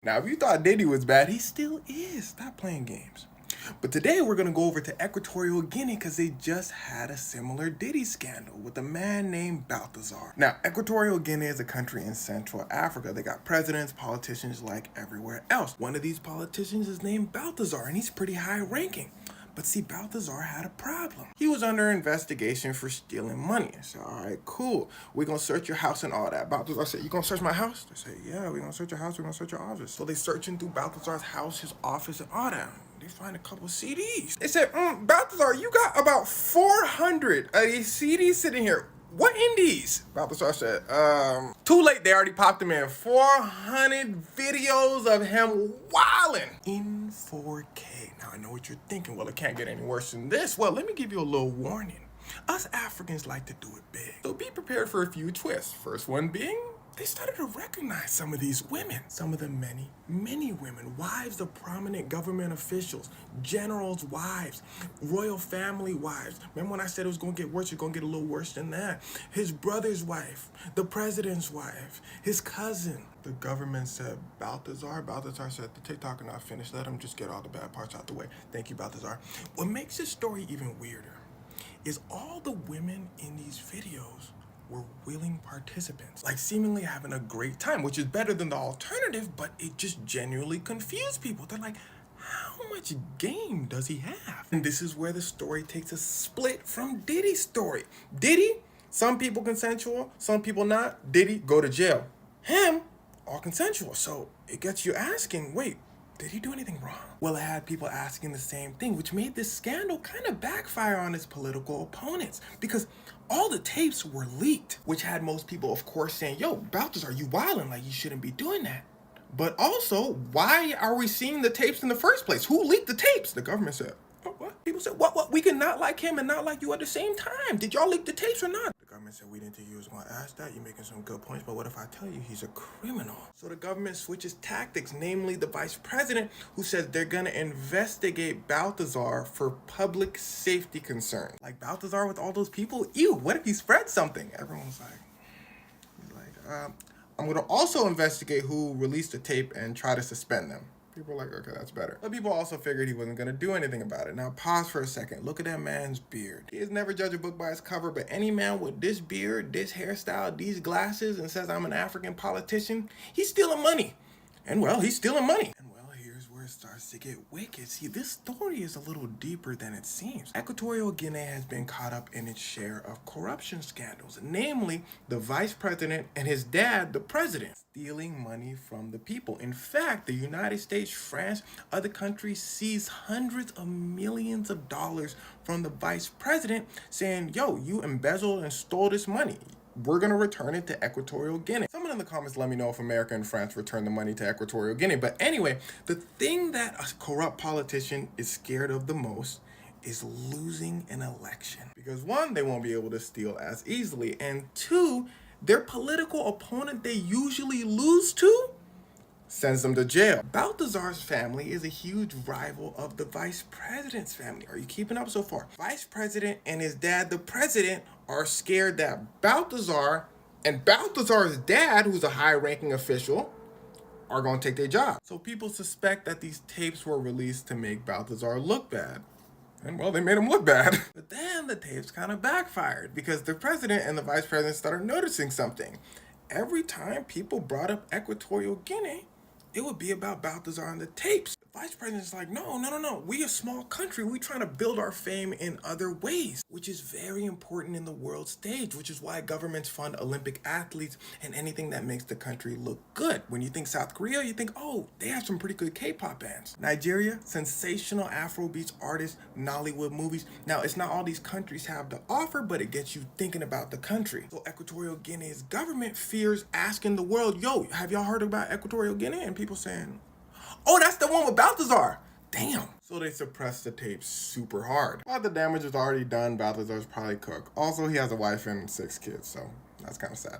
Now, if you thought Diddy was bad, he still is. Stop playing games. But today we're gonna go over to Equatorial Guinea because they just had a similar Diddy scandal with a man named Baltasar. Now, Equatorial Guinea is a country in Central Africa. They got presidents, politicians like everywhere else. One of these politicians is named Baltasar, and he's pretty high ranking. But see, Baltasar had a problem. He was under investigation for stealing money. I said, all right, cool. We're going to search your house and all that. Baltasar said, you going to search my house? They said, yeah, we're going to search your house. We're going to search your office. So they searching through Baltasar's house, his office, and all that. They find a couple of CDs. They said, Baltasar, you got about 400 of these CDs sitting here. What indies? Baltasar said, too late, they already popped them in. 400 videos of him wilding in 4K. Now, I know what you're thinking. Well, it can't get any worse than this. Well, let me give you a little warning. Us Africans like to do it big. So be prepared for a few twists. First one being, they started to recognize some of these women. Some of the many, many women, wives of prominent government officials, generals' wives, royal family wives. Remember when I said it was going to get worse? It's going to get a little worse than that. His brother's wife, the president's wife, his cousin. The government said, Baltasar said, the TikTok are not finished. Let him just get all the bad parts out the way. Thank you, Baltasar. What makes this story even weirder is all the women in these videos were willing participants, like seemingly having a great time, which is better than the alternative, but it just genuinely confused people. They're like, how much game does he have? And this is where the story takes a split from Diddy's story. Diddy, some people consensual, some people not. Diddy, go to jail. Him, all consensual. So it gets you asking, wait, did he do anything wrong? Well, it had people asking the same thing, which made this scandal kind of backfire on his political opponents because all the tapes were leaked, which had most people, of course, saying, yo, Baltasar, you wildin', like you shouldn't be doing that. But also, why are we seeing the tapes in the first place? Who leaked the tapes? The government said, oh, what? People said, what? We can not like him and not like you at the same time. Did y'all leak the tapes or not? The government said, we didn't think you was gonna ask that. You're making some good points, but what if I tell you he's a criminal? So the government switches tactics, namely the vice president, who says they're gonna investigate Baltasar for public safety concerns. Like Baltasar with all those people? Ew, what if he spread something? Everyone's like, I'm gonna also investigate who released the tape and try to suspend them. People are like, okay, that's better. But people also figured he wasn't gonna do anything about it. Now pause for a second. Look at that man's beard. He has never judged a book by its cover, but any man with this beard, this hairstyle, these glasses, and says I'm an African politician, he's stealing money. And well, he's stealing money. And well, here's where it starts to get wicked. See, this story is a little deeper than it seems. Equatorial Guinea has been caught up in its share of corruption scandals, namely the vice president and his dad, the president, stealing money from the people. In fact, the United States, France, other countries seized hundreds of millions of dollars from the vice president saying, yo, you embezzled and stole this money. We're going to return it to Equatorial Guinea. Someone in the comments let me know if America and France return the money to Equatorial Guinea. But anyway, the thing that a corrupt politician is scared of the most is losing an election. Because one, they won't be able to steal as easily. And two, their political opponent they usually lose to sends them to jail. Baltasar's family is a huge rival of the vice president's family. Are you keeping up so far? Vice president and his dad, the president, are scared that Baltasar and Baltasar's dad, who's a high-ranking official, are going to take their job. So people suspect that these tapes were released to make Baltasar look bad. And well, they made him look bad. But then the tapes kind of backfired because the president and the vice president started noticing something. Every time people brought up Equatorial Guinea, it would be about Baltasar and the tapes. The vice president's like, no. We a small country. We trying to build our fame in other ways, which is very important in the world stage, which is why governments fund Olympic athletes and anything that makes the country look good. When you think South Korea, you think, oh, they have some pretty good K-pop bands. Nigeria, sensational Afrobeats artists, Nollywood movies. Now, it's not all these countries have to offer, but it gets you thinking about the country. So Equatorial Guinea's government fears asking the world, yo, have y'all heard about Equatorial Guinea? And people saying, oh, that's the one with Baltasar. Damn. So they suppressed the tapes super hard. While the damage is already done, Baltasar's probably cooked. Also, he has a wife and 6 kids, so that's kind of sad.